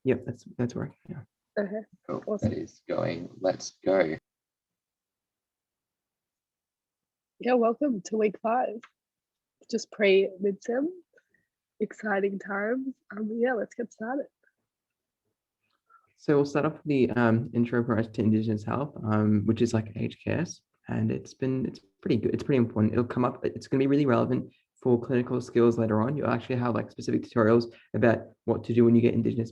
Yep, that's working. Yeah. Okay. Cool. Awesome. That is going. Let's go. Yeah, welcome to week 5. Just pre-midterm. Exciting times. Yeah, let's get started. So we'll start off with the intro approach to Indigenous health, which is like aged care, and it's pretty good. It's pretty important. It'll come up. It's going to be really relevant for clinical skills later on. You'll actually have like specific tutorials about what to do when you get Indigenous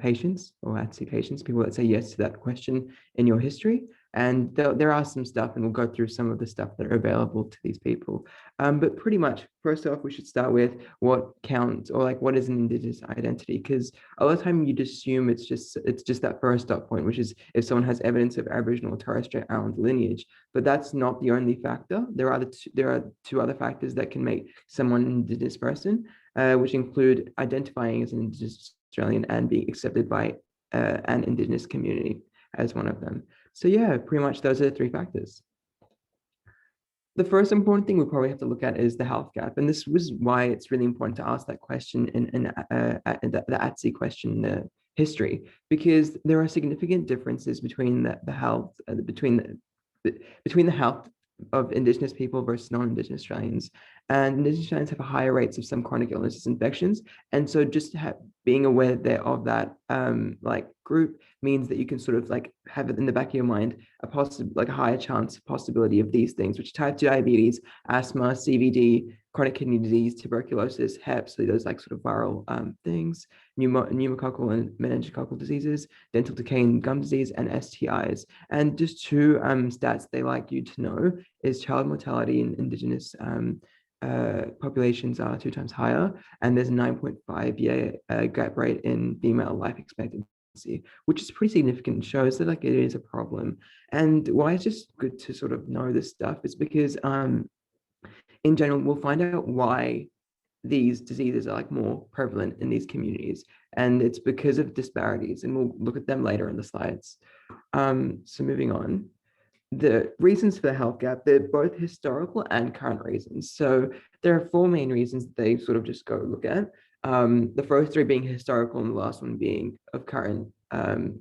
patients or ATSI patients, people that say yes to that question in your history. And there are some stuff, and we'll go through some of the stuff that are available to these people. But pretty much, first off, we should start with what counts, or like what is an Indigenous identity, because a lot of time you just assume it's just that first dot point, which is if someone has evidence of Aboriginal or Torres Strait Islander lineage. But that's not the only factor. There are two other factors that can make someone an Indigenous person, which include identifying as an Indigenous Australian and being accepted by an Indigenous community as one of them. So yeah, pretty much those are the 3 factors. The first important thing we probably have to look at is the health gap. And this was why it's really important to ask that question in the ATSI question history, because there are significant differences between the health, between the health of Indigenous people versus non-Indigenous Australians. And Indigenous Australians have higher rates of some chronic illnesses, infections. And so just being aware there of that like group means that you can sort of like have it in the back of your mind, a higher chance possibility of these things, which type 2 diabetes, asthma, CVD, chronic kidney disease, tuberculosis, Hep, so those like sort of viral things, pneumococcal and meningococcal diseases, dental decay and gum disease, and STIs. And just 2 stats they like you to know is child mortality in Indigenous populations are 2 times higher, and there's a 9.5-year gap rate in female life expectancy, which is pretty significant and shows that like it is a problem. And why it's just good to sort of know this stuff is because in general, we'll find out why these diseases are like more prevalent in these communities. And it's because of disparities, and we'll look at them later in the slides. So moving on, the reasons for the health gap, they're both historical and current reasons. So there are 4 main reasons that they sort of just go look at. The first 3 being historical and the last one being of current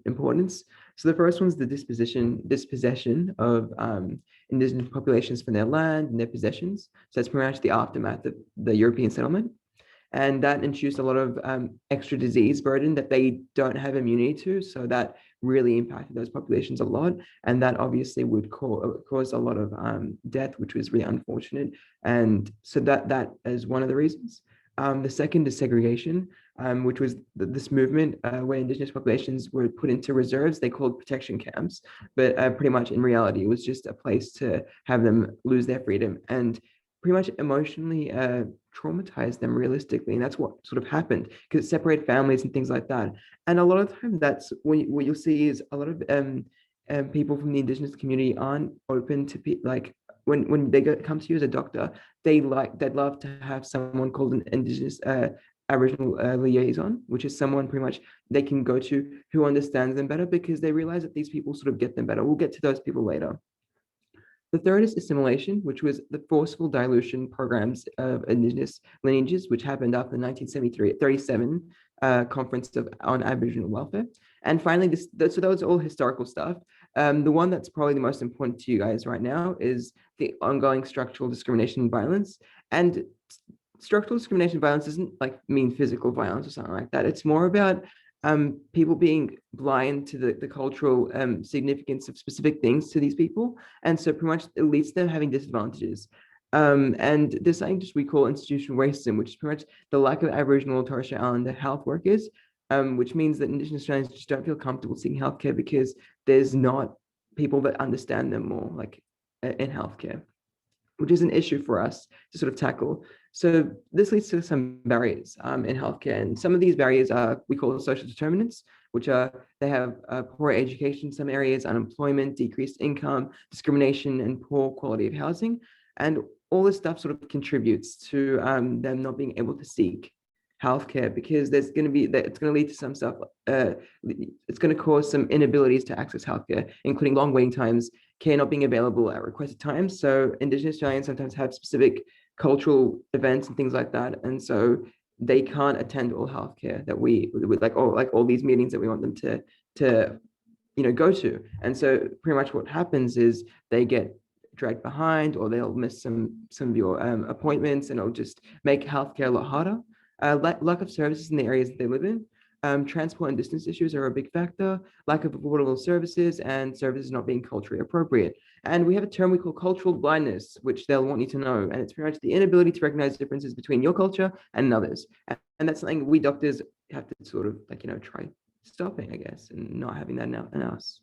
importance. So the first one's the dispossession of Indigenous populations from their land and their possessions. So that's pretty much the aftermath of the European settlement. And that introduced a lot of extra disease burden that they don't have immunity to. So that really impacted those populations a lot. And that obviously would cause a lot of death, which was really unfortunate. And so that is one of the reasons. The second is segregation, which was this movement where Indigenous populations were put into reserves. They called protection camps, but pretty much in reality, it was just a place to have them lose their freedom and pretty much emotionally traumatize them realistically. And that's what sort of happened, because it separated families and things like that. And a lot of time that's what you'll see is a lot of people from the Indigenous community aren't open to like when they come to you as a doctor, they'd love to have someone called an Indigenous Aboriginal liaison, which is someone pretty much they can go to who understands them better, because they realize that these people sort of get them better. We'll get to those people later. The third is assimilation, which was the forceful dilution programs of Indigenous lineages, which happened after the 1937 Conference on Aboriginal Welfare. And finally, so that was all historical stuff. The one that's probably the most important to you guys right now is the ongoing structural discrimination and violence. And structural discrimination and violence doesn't like mean physical violence or something like that. It's more about people being blind to the cultural significance of specific things to these people. And so pretty much it leads to them having disadvantages. And there's something just we call institutional racism, which is pretty much the lack of Aboriginal or Torres Strait Islander health workers, which means that Indigenous Australians just don't feel comfortable seeking healthcare because there's not people that understand them more, like in healthcare, which is an issue for us to sort of tackle. So this leads to some barriers in healthcare. And some of these barriers are, we call social determinants, which are, they have poor education in some areas, unemployment, decreased income, discrimination, and poor quality of housing. And all this stuff sort of contributes to them not being able to seek healthcare, because it's going to lead to some stuff. It's going to cause some inabilities to access healthcare, including long waiting times, care not being available at requested times. So Indigenous Australians sometimes have specific cultural events and things like that. And so they can't attend all healthcare that we like all these meetings that we want them to go to. And so pretty much what happens is they get dragged behind, or they'll miss some of your appointments, and it'll just make healthcare a lot harder. Lack of services in the areas that they live in. Transport and distance issues are a big factor. Lack of affordable services, and services not being culturally appropriate. And we have a term we call cultural blindness, which they'll want you to know. And it's pretty much the inability to recognize differences between your culture and another's. And that's something we doctors have to sort of try stopping, I guess, and not having that in us.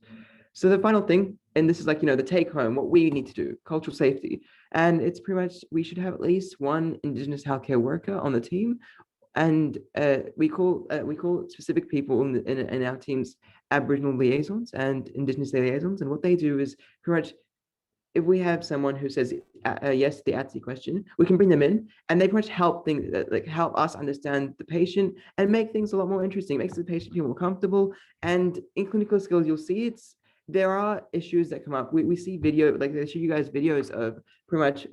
So the final thing, and this is the take home, what we need to do, cultural safety. And it's pretty much, we should have at least one Indigenous healthcare worker on the team. And we call specific people in our teams Aboriginal liaisons and Indigenous liaisons. And what they do is pretty much, if we have someone who says yes to the ATSI question, we can bring them in, and they pretty much help things, help us understand the patient and make things a lot more interesting. It makes the patient feel more comfortable. And in clinical skills, you'll see there are issues that come up. We see video, they show you guys videos of pretty much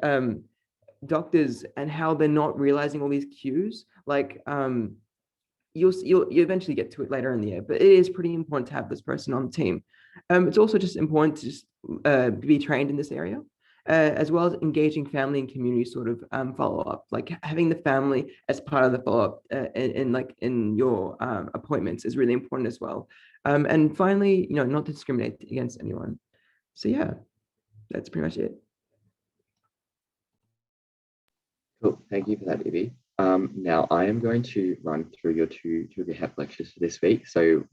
doctors and how they're not realizing all these cues. You'll eventually get to it later in the year, but it is pretty important to have this person on the team. It's also just important to just be trained in this area, as well as engaging family and community sort of follow-up, like having the family as part of the follow-up in your appointments is really important as well. And finally, not to discriminate against anyone. So yeah, that's pretty much it. Cool. Thank you for that, Ivy. Now I am going to run through your two rehab lectures for this week. So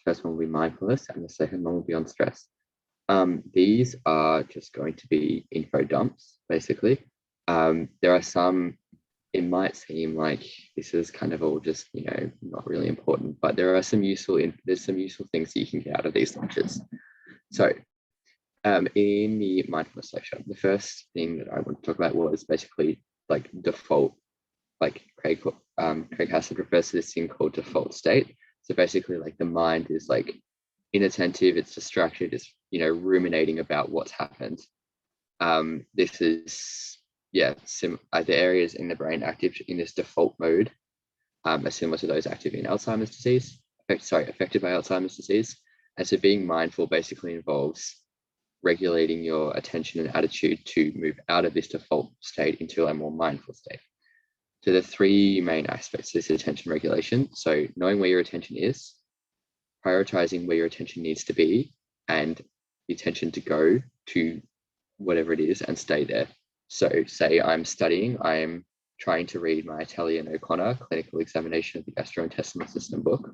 first one will be mindfulness, and the second one will be on stress. These are just going to be info dumps, basically. There are some, it might seem like this is kind of all just, not really important, but there are some there's some useful things that you can get out of these lectures. So in the mindfulness lecture, the first thing that I want to talk about was basically default, Craig Hassard refers to this thing called default state. So basically the mind is inattentive, it's distracted, it's ruminating about what's happened. This is the areas in the brain active in this default mode are similar to those active in Alzheimer's disease, affected by Alzheimer's disease. And so being mindful basically involves regulating your attention and attitude to move out of this default state into a more mindful state. So the three main aspects of this attention regulation: so knowing where your attention is, prioritizing where your attention needs to be, and the attention to go to whatever it is and stay there. So say I'm studying, I'm trying to read my Italian O'Connor clinical examination of the gastrointestinal system book,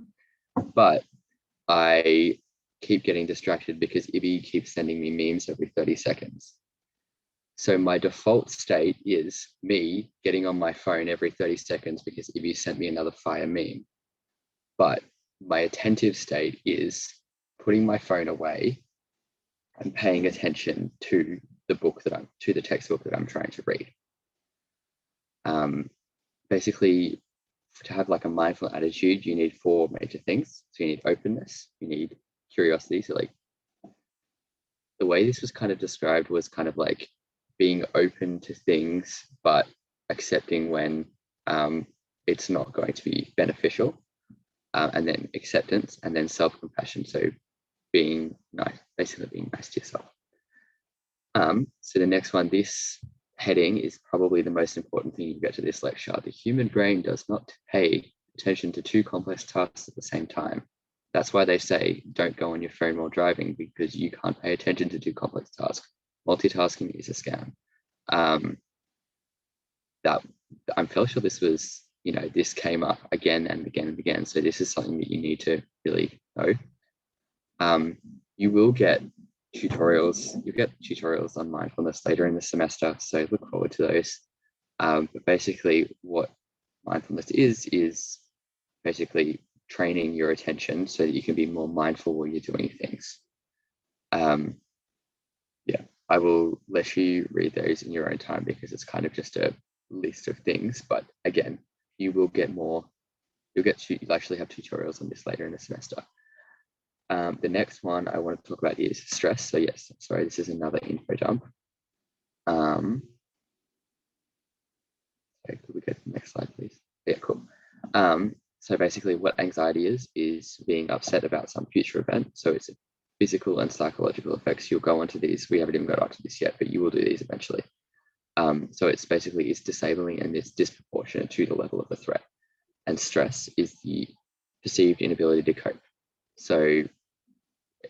but I keep getting distracted because Ivy keeps sending me memes every 30 seconds. So my default state is me getting on my phone every 30 seconds because Ivy sent me another fire meme. But my attentive state is putting my phone away and paying attention to the textbook that I'm trying to read. Basically, to have a mindful attitude, you need four major things. So you need openness, you need curiosity. So the way this was kind of described was kind of being open to things, but accepting when it's not going to be beneficial, and then acceptance, and then self-compassion. So being nice, basically being nice to yourself. So the next one, this heading is probably the most important thing you get to this lecture. The human brain does not pay attention to two complex tasks at the same time. That's why they say don't go on your phone while driving, because you can't pay attention to two complex tasks. Multitasking is a scam. That I'm fairly sure this was, this came up again and again and again. So this is something that you need to really know. You will get tutorials. You'll get tutorials on mindfulness later in the semester, so look forward to those. But basically, what mindfulness is basically training your attention so that you can be more mindful while you're doing things. I will let you read those in your own time because it's kind of just a list of things. But again, you will get more. You'll actually have tutorials on this later in the semester. The next one I want to talk about is stress. So yes, sorry, this is another info dump. Okay, could we get the next slide, please? Yeah, cool. So basically what anxiety is being upset about some future event. So it's physical and psychological effects. You'll go onto these. We haven't even got up to this yet, but you will do these eventually. So it's disabling and it's disproportionate to the level of the threat. And stress is the perceived inability to cope. So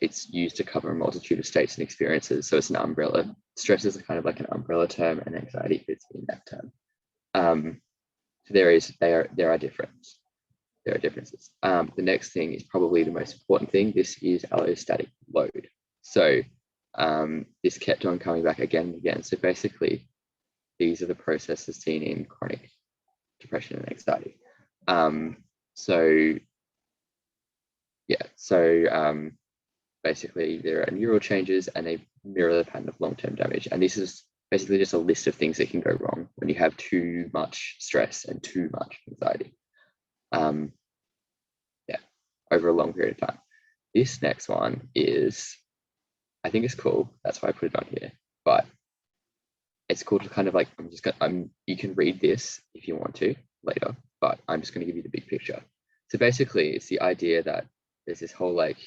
it's used to cover a multitude of states and experiences. So it's an umbrella. Stress is kind of like an umbrella term, and anxiety fits in that term. So there are differences. There are differences. The next thing is probably the most important thing. This is allostatic load. So this kept on coming back again and again. So basically, these are the processes seen in chronic depression and anxiety. Basically there are neural changes and they mirror the pattern of long-term damage. And this is basically just a list of things that can go wrong when you have too much stress and too much anxiety. Over a long period of time. This next one is, I think it's cool. That's why I put it on here. But it's cool to kind of like, you can read this if you want to later, but I'm just going to give you the big picture. So basically, it's the idea that there's this whole like,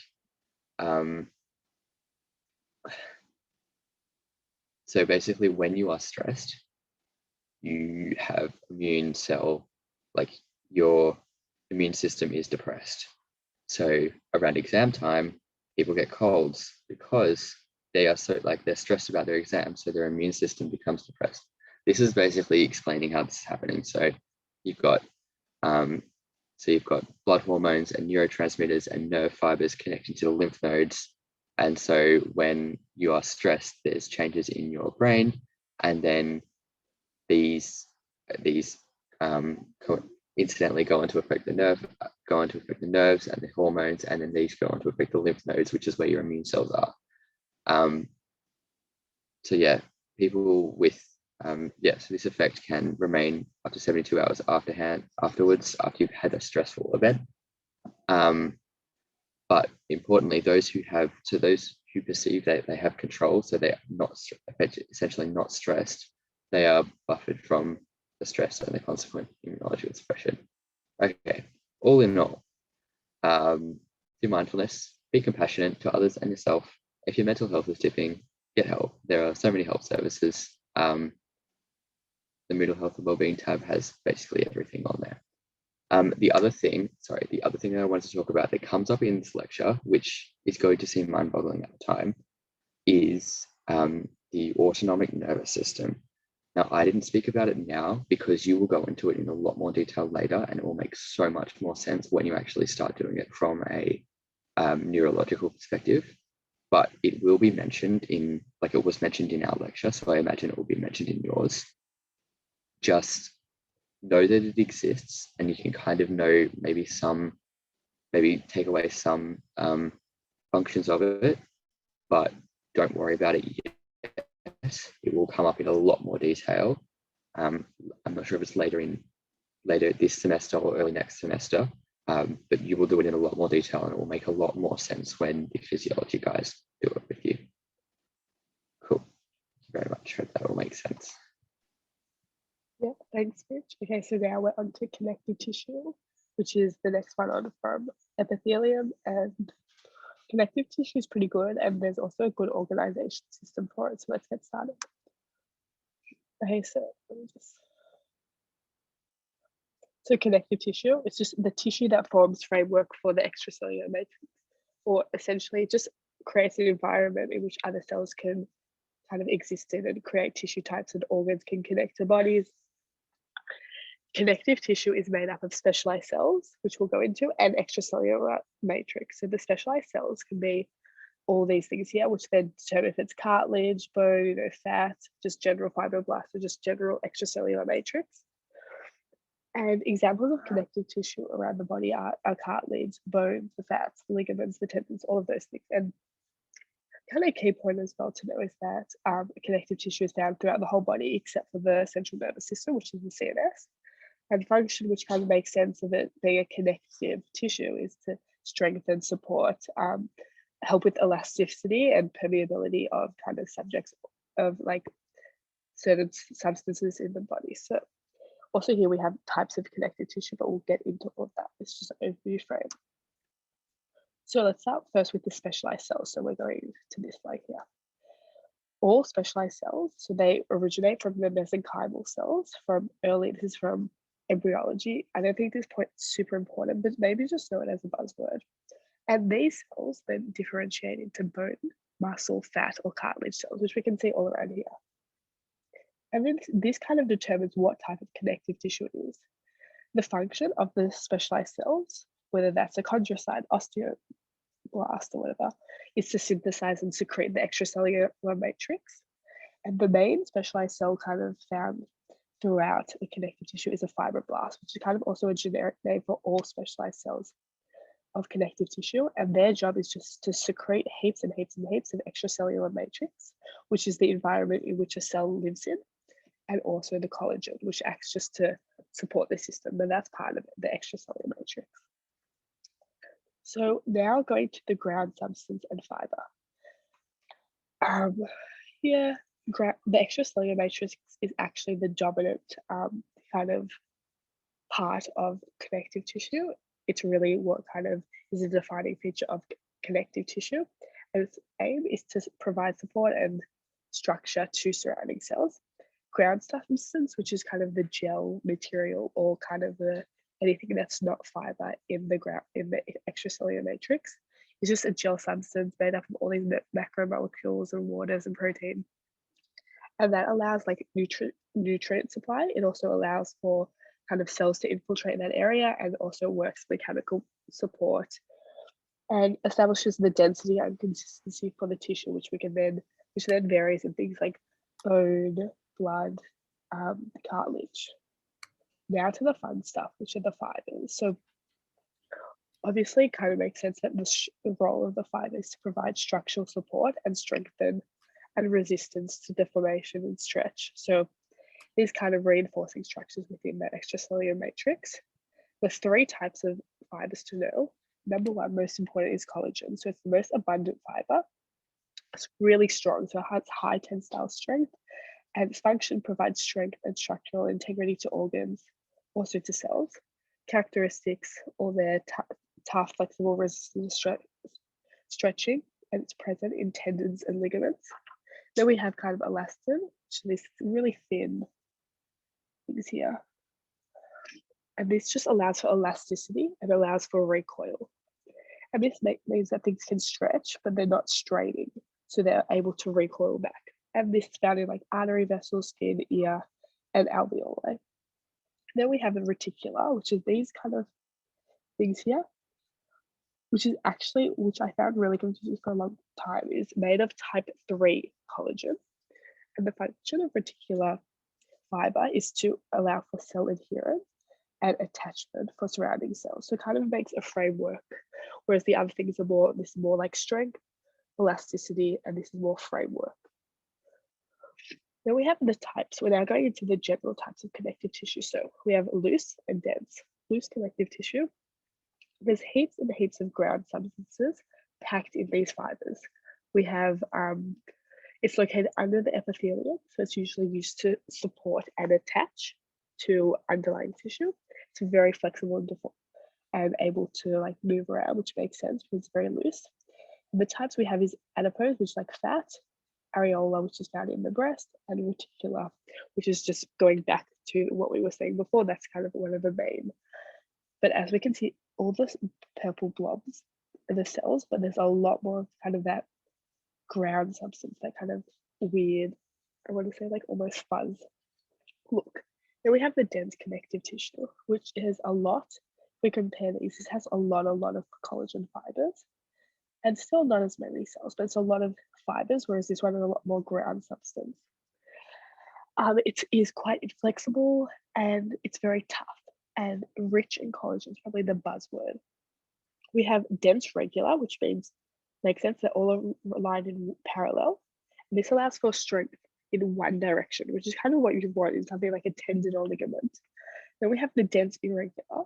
so basically when you are stressed, you have immune cell, like your immune system is depressed. So around exam time, people get colds because they are they're stressed about their exam, so their immune system becomes depressed. This is basically explaining how this is happening. So you've got blood hormones and neurotransmitters and nerve fibers connecting to the lymph nodes. And so when you are stressed, there's changes in your brain, and then these incidentally go on to affect the nerves and the hormones, and then these go on to affect the lymph nodes, which is where your immune cells are. People with so this effect can remain up to 72 hours afterwards after you've had a stressful event. But importantly, those who perceive that they have control, so they're not essentially not stressed, they are buffered from the stress and the consequent immunological suppression. Okay, all in all, do mindfulness, be compassionate to others and yourself. If your mental health is dipping, get help. There are so many help services. The mental health and wellbeing tab has basically everything on there. The other thing that I wanted to talk about that comes up in this lecture, which is going to seem mind-boggling at the time, is the autonomic nervous system. Now, I didn't speak about it now because you will go into it in a lot more detail later, and it will make so much more sense when you actually start doing it from a neurological perspective. But it will be mentioned it was mentioned in our lecture, so I imagine it will be mentioned in yours. Just know that it exists, and you can kind of know maybe take away some functions of it, but don't worry about it yet. It will come up in a lot more detail. I'm not sure if it's later this semester or early next semester, but you will do it in a lot more detail, and it will make a lot more sense when the physiology guys do it with you. Cool. Thank you very much. Hope that all makes sense. Yeah, thanks, Mitch. Okay, so now we're on to connective tissue, which is the next one on from epithelium. And connective tissue is pretty good, and there's also a good organization system for it. So let's get started. Okay, so connective tissue, it's just the tissue that forms framework for the extracellular matrix, or essentially just creates an environment in which other cells can kind of exist in and create tissue types and organs can connect to bodies. Connective tissue is made up of specialized cells, which we'll go into, and extracellular matrix. So the specialized cells can be all these things here, which then determine if it's cartilage, bone, or fat, just general fibroblasts, or just general extracellular matrix. And examples of connective tissue around the body are cartilage, bones, the fats, the ligaments, the tendons, all of those things. And kind of a key point as well to know is that connective tissue is found throughout the whole body except for the central nervous system, which is the CNS. And function, which kind of makes sense of it being a connective tissue, is to strengthen, support, help with elasticity and permeability of kind of subjects of like certain substances in the body. So Also here we have types of connective tissue, but we'll get into all of that. It's just an overview frame. So let's start first with the specialized cells. So we're going to this slide here. All specialized cells, so they originate from the mesenchymal cells from early, this is from embryology. I don't think this point is super important, but maybe just know it as a buzzword. And these cells then differentiate into bone, muscle, fat, or cartilage cells, which we can see all around here. And then this kind of determines what type of connective tissue it is. The function of the specialized cells, whether that's a chondrocyte, osteoblast, or whatever, is to synthesize and secrete the extracellular matrix. And the main specialized cell kind of found throughout the connective tissue is a fibroblast, which is kind of also a generic name for all specialized cells of connective tissue. And their job is just to secrete heaps and heaps and heaps of extracellular matrix, which is the environment in which a cell lives in, and also the collagen, which acts just to support the system. And that's part of it, the extracellular matrix. So now going to the ground substance and fiber. Here, the extracellular matrix is actually the dominant kind of part of connective tissue. It's really what kind of is a defining feature of connective tissue. And its aim is to provide support and structure to surrounding cells. Ground substance, which is kind of the gel material or kind of the anything that's not fiber in the extracellular matrix, is just a gel substance made up of all these macromolecules and waters and protein. And that allows like nutrient supply. It also allows for kind of cells to infiltrate that area, and also works mechanical support and establishes the density and consistency for the tissue, which then varies in things like bone, blood, cartilage. Now to the fun stuff, which are the fibers. So obviously it kind of makes sense that the role of the fiber is to provide structural support and strengthen and resistance to deformation and stretch. So these kind of reinforcing structures within that extracellular matrix. There's 3 types of fibers to know. Number 1, most important, is collagen. So it's the most abundant fiber. It's really strong, so it has high tensile strength, and its function provides strength and structural integrity to organs, also to cells. Characteristics, all their tough, flexible, resistant stretching, and it's present in tendons and ligaments. Then we have kind of elastin, which is this really thin things here. And this just allows for elasticity and allows for recoil. And this means that things can stretch, but they're not straining. So they're able to recoil back. And this is found in like artery vessels, skin, ear, and alveoli. Then we have a reticular, which is these kind of things here, which I found really confusing for a long time, is made of type 3 collagen. And the function of reticular fiber is to allow for cell adherence and attachment for surrounding cells. So it kind of makes a framework, whereas the other things are this is more like strength, elasticity, and this is more framework. Then we have the types. We're now going into the general types of connective tissue. So we have loose and dense. Loose connective tissue, there's heaps and heaps of ground substances packed in these fibers. We have, it's located under the epithelium, so it's usually used to support and attach to underlying tissue. It's very flexible and able to like move around, which makes sense because it's very loose. And the types we have is adipose, which is like fat, areola, which is found in the breast, and reticular, which is just going back to what we were saying before. That's kind of one of the main. But as we can see, all the purple blobs are the cells, but there's a lot more of kind of that ground substance, that kind of weird, I want to say like almost fuzz look. Then we have the dense connective tissue, which is a lot. If we compare these, this has a lot of collagen fibers, and still not as many cells, but it's a lot of fibers, whereas this one has a lot more ground substance. It is quite inflexible and it's very tough and rich in collagen is probably the buzzword. We have dense regular, which makes sense, they're all aligned in parallel. And this allows for strength in one direction, which is kind of what you want in something like a tendon or ligament. Then we have the dense irregular,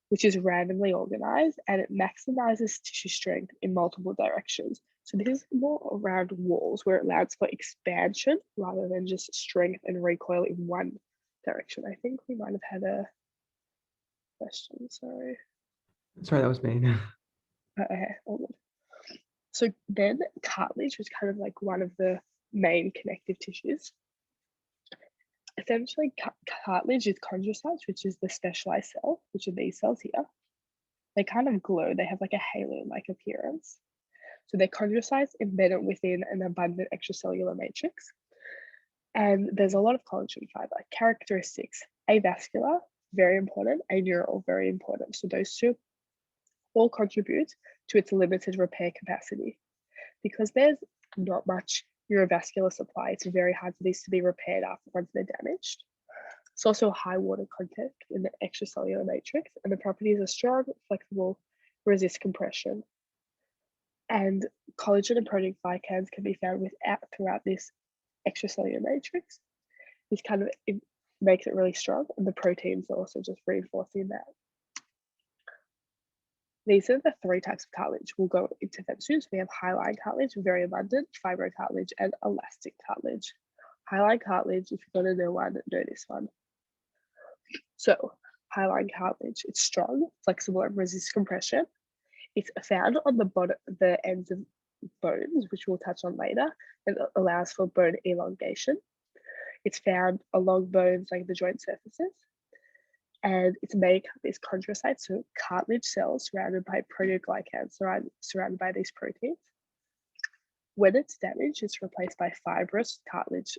which is randomly organized, and it maximizes tissue strength in multiple directions. So this is more around walls, where it allows for expansion rather than just strength and recoil in one direction. I think we might have had a question, sorry. Sorry, that was me. Okay, all good. So then cartilage was kind of like one of the main connective tissues. Essentially, cartilage is chondrocytes, which is the specialized cell, which are these cells here. They kind of glow. They have like a halo-like appearance. So they're chondrocytes embedded within an abundant extracellular matrix. And there's a lot of collagen fiber. Characteristics: avascular, very important, aneural, very important. So those two all contribute to its limited repair capacity. Because there's not much neurovascular supply, it's very hard for these to be repaired after once they're damaged. It's also high water content in the extracellular matrix, and the properties are strong, flexible, resist compression. And collagen and protein glycans can be found throughout this extracellular matrix. This kind of makes it really strong, and the proteins are also just reinforcing that. These are the three types of cartilage. We'll go into them soon. So we have hyaline cartilage, very abundant, fibrocartilage, and elastic cartilage. Hyaline cartilage, if you're going to know one, know this one. So hyaline cartilage, it's strong, flexible, and resists compression. It's found on the bottom, the ends of bones, which we'll touch on later, and allows for bone elongation. It's found along bones like the joint surfaces. And its makeup is chondrocytes, so cartilage cells surrounded by proteoglycans, surrounded by these proteins. When it's damaged, it's replaced by fibrous cartilage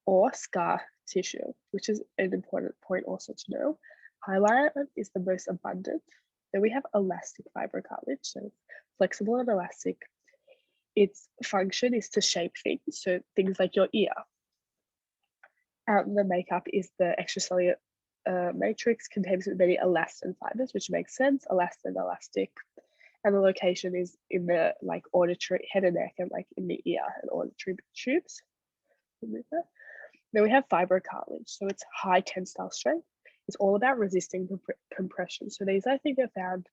or scar tissue, which is an important point also to know. Hyaline is the most abundant. Then we have elastic fibrocartilage, so flexible and elastic. Its function is to shape things, so things like your ear. The makeup is the extracellular matrix contains many elastin fibers, which makes sense, elastin, elastic. And the location is in the like auditory head and neck and like in the ear and auditory tubes. Then we have fibrocartilage, so it's high tensile strength. It's all about resisting compression. So these I think are found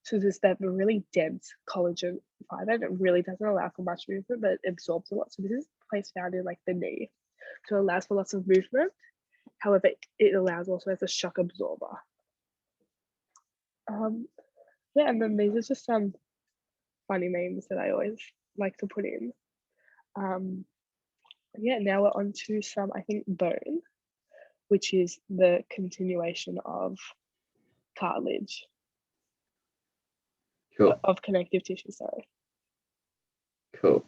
to just have a really dense collagen fiber, and it really doesn't allow for much movement, but it absorbs a lot. So this is a place found in like the knee. So it allows for lots of movement. However, it allows also as a shock absorber. Yeah, and then these are just some funny names that I always like to put in. Yeah, now we're on to some, I think, bone, which is the continuation of cartilage. Cool. Of connective tissue, sorry. Cool.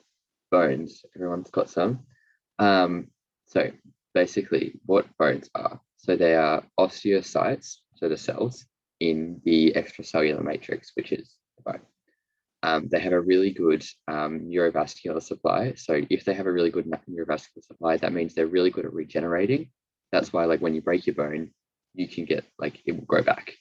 Bones, everyone's got some. So basically what bones are, so they are osteocytes, so the cells in the extracellular matrix, which is the bone. They have a really good neurovascular supply. So if they have a really good neurovascular supply, that means they're really good at regenerating. That's why like when you break your bone, you can get like, it will grow back.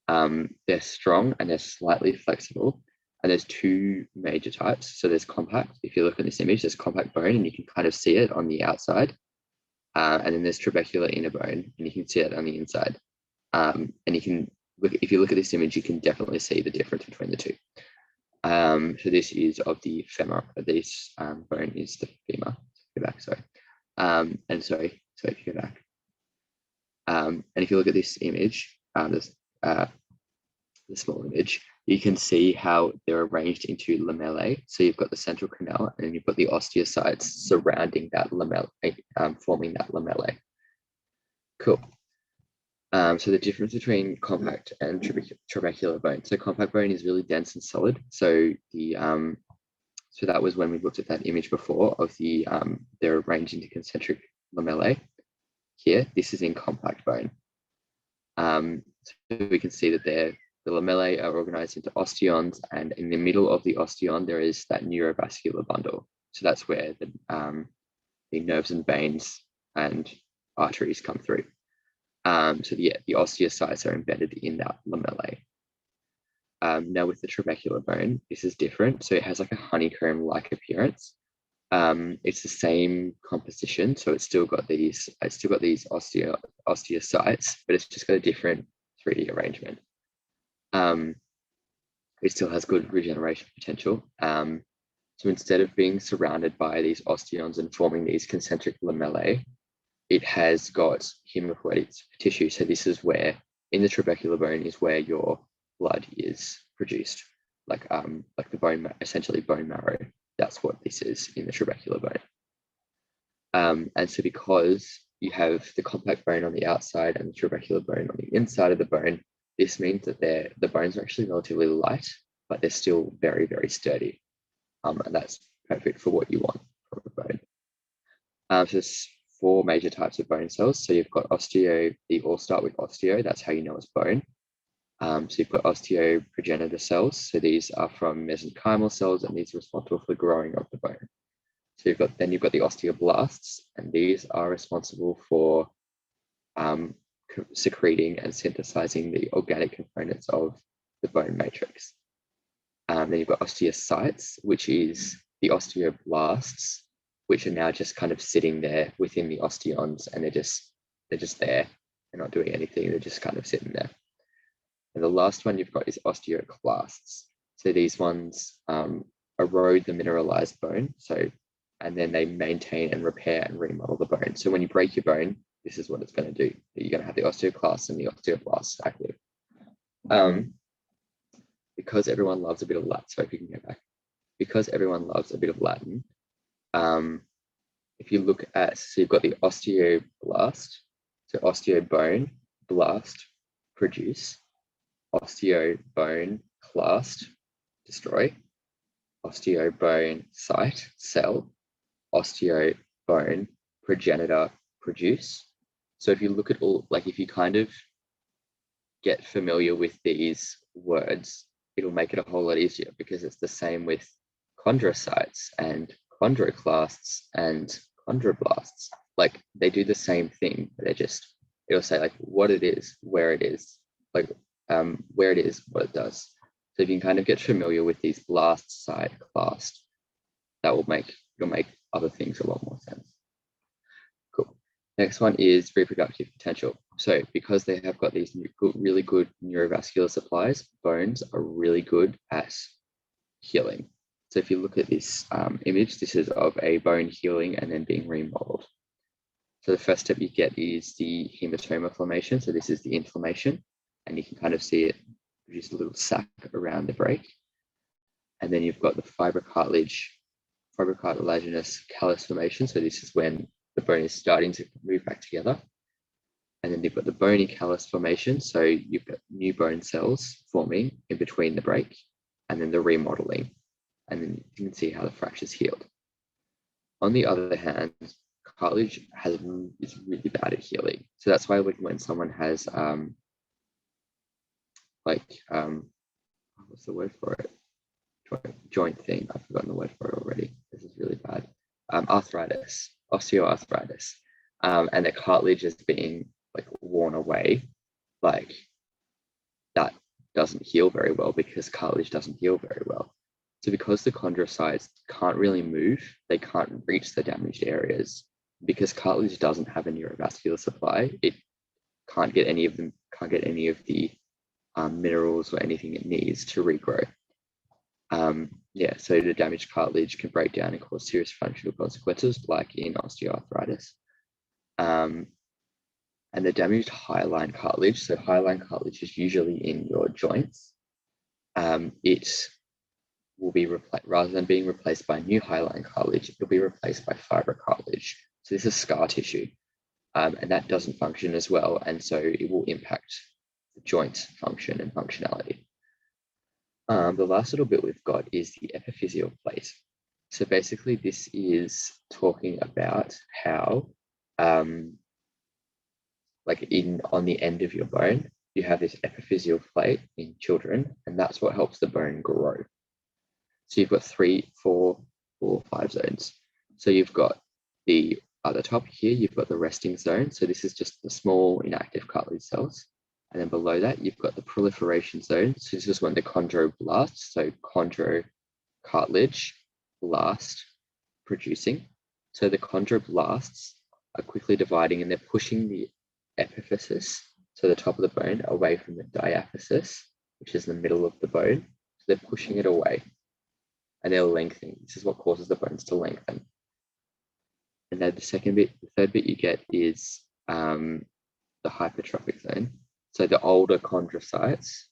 They're strong and they're slightly flexible. And there's two major types. So there's compact. If you look at this image, there's compact bone and you can kind of see it on the outside. And then there's trabecular inner bone and you can see it on the inside. And you can look, if you look at this image, you can definitely see the difference between the two. So this is of the femur. This bone is the femur. Go back, sorry. And sorry, so if you go back. And if you look at this image, the small image, you can see how they're arranged into lamellae. So you've got the central canal and you've got the osteocytes surrounding that lamella, forming that lamellae. Cool. So the difference between compact and trabecular bone. So compact bone is really dense and solid. So so that was when we looked at that image before of the they're arranged into concentric lamellae. Here, this is in compact bone. So we can see that the lamellae are organized into osteons, and in the middle of the osteon, there is that neurovascular bundle. So that's where the nerves and veins and arteries come through. So the osteocytes are embedded in that lamellae. Now with the trabecular bone, this is different. So it has like a honeycomb-like appearance. It's the same composition, so it's still got these osteocytes, but it's just got a different 3D arrangement. It still has good regeneration potential. So instead of being surrounded by these osteons and forming these concentric lamellae, it has got hematopoietic tissue. So this is where, in the trabecular bone, is where your blood is produced, like the bone, essentially bone marrow. That's what this is in the trabecular bone. And so because you have the compact bone on the outside and the trabecular bone on the inside of the bone, this means that the bones are actually relatively light, but they're still very, very sturdy. And that's perfect for what you want from a bone. So there's 4 major types of bone cells. So you've got osteo, they all start with osteo, that's how you know it's bone. So you've got osteoprogenitor cells. So these are from mesenchymal cells, and these are responsible for the growing of the bone. So you've got the osteoblasts, and these are responsible for secreting and synthesizing the organic components of the bone matrix. Then you've got osteocytes, which is the osteoblasts, which are now just kind of sitting there within the osteons, and they're just there. They're not doing anything. They're just kind of sitting there. And the last one you've got is osteoclasts. So these ones erode the mineralized bone. And then they maintain and repair and remodel the bone. So when you break your bone, this is what it's going to do. You're going to have the osteoclasts and the osteoblasts active. Because everyone loves a bit of Latin, so if you can get back. Because everyone loves a bit of Latin, if you look at, so you've got the osteoblast, so osteobone, blast, produce, osteobone, clast, destroy, osteobone, site, cell, osteobone, progenitor, produce. So if you look at all, like if you kind of get familiar with these words, it'll make it a whole lot easier, because it's the same with chondrocytes and chondroclasts and chondroblasts. Like they do the same thing, but it'll say like what it is, where it is, like where it is, what it does. So if you can kind of get familiar with these blast, site, clast, it'll make other things a lot more sense. Cool. Next one is reproductive potential. So because they have got these really good neurovascular supplies, bones are really good at healing. So if you look at this image, this is of a bone healing and then being remodeled. So the first step you get is the hematoma formation. So this is the inflammation, and you can kind of see it produce a little sac around the break. And then you've got the fibrocartilaginous callus formation. So this is when the bone is starting to move back together. And then you've got the bony callus formation. So you've got new bone cells forming in between the break, and then the remodeling. And then you can see how the fracture's healed. On the other hand, cartilage is really bad at healing. So that's why when someone has what's the word for it? Joint thing. I've forgotten the word for it already. This is really bad. Arthritis, osteoarthritis, and the cartilage is being like worn away. Like that doesn't heal very well, because cartilage doesn't heal very well. So because the chondrocytes can't really move, they can't reach the damaged areas. Because cartilage doesn't have a neurovascular supply, it can't get any of the minerals or anything it needs to regrow. So the damaged cartilage can break down and cause serious functional consequences, like in osteoarthritis. And the damaged hyaline cartilage, so hyaline cartilage is usually in your joints. It will be replaced, rather than being replaced by new hyaline cartilage, it will be replaced by fibrocartilage. So this is scar tissue, and that doesn't function as well, and so it will impact the joint function and functionality. The last little bit we've got is the epiphyseal plate. So basically this is talking about how on the end of your bone, you have this epiphyseal plate in children, and that's what helps the bone grow. So you've got 3, 4, 5 zones. So you've got at the top here, you've got the resting zone. So this is just the small inactive cartilage cells. And then below that, you've got the proliferation zone. So this is when the chondroblasts, so chondrocartilage, blast producing. So the chondroblasts are quickly dividing, and they're pushing the epiphysis, so the top of the bone, away from the diaphysis, which is the middle of the bone. So they're pushing it away, and they're lengthening. This is what causes the bones to lengthen. And then the third bit you get is the hypertrophic zone. So the older chondrocytes,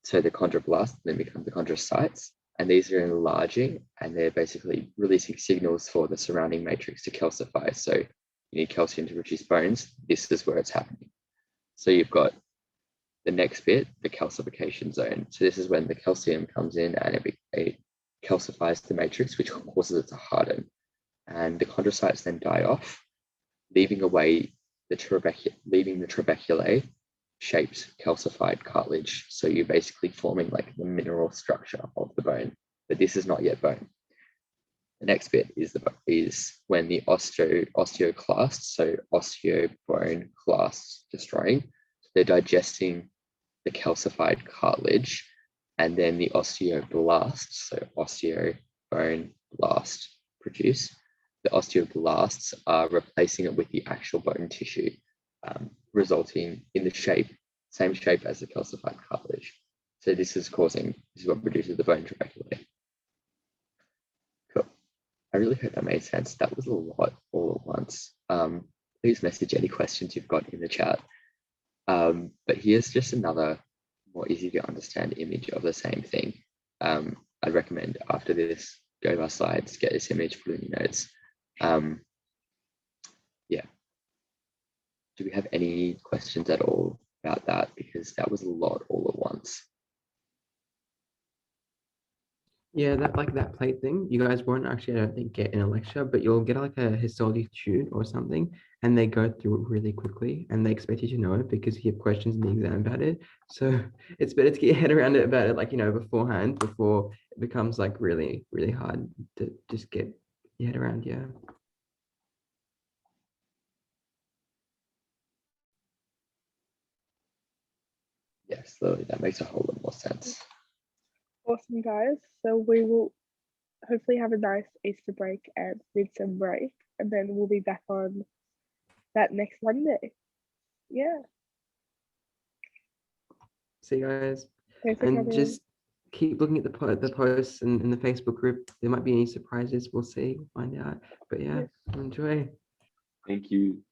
so the chondroblasts then become the chondrocytes, and these are enlarging and they're basically releasing signals for the surrounding matrix to calcify. So you need calcium to produce bones. This is where it's happening. So you've got the next bit, the calcification zone. So this is when the calcium comes in and it calcifies the matrix, which causes it to harden. And the chondrocytes then die off, leaving the trabeculae shaped calcified cartilage. So you're basically forming like the mineral structure of the bone, but this is not yet bone. The next bit is when the osteoclasts, so osteobone clasts destroying, they're digesting the calcified cartilage, and then the osteoblasts, so osteobone blast produce. The osteoblasts are replacing it with the actual bone tissue, resulting in the same shape as the calcified cartilage. So this is what produces the bone trabeculae. Cool. I really hope that made sense. That was a lot all at once. Please message any questions you've got in the chat. But here's just another more easy to understand image of the same thing. I'd recommend after this, go to our slides, get this image, put it in your notes. Yeah. Do we have any questions at all about that? Because that was a lot all at once. Yeah, that plate thing, you guys won't actually, I don't think, get in a lecture, but you'll get like a histology tune or something, and they go through it really quickly, and they expect you to know it because you have questions in the exam about it. So it's better to get your head around it about it, like, beforehand, before it becomes like really, really hard to just get your head around. Yeah. Yes, Lily, that makes a whole lot more sense. Awesome, guys. So we will hopefully have a nice Easter break and midsummer break, and then we'll be back on that next Monday. Yeah. See you guys. Thanks for And coming. just keep looking at the posts and in the Facebook group. There might be any surprises. We'll see, find out. But yeah, enjoy. Thank you.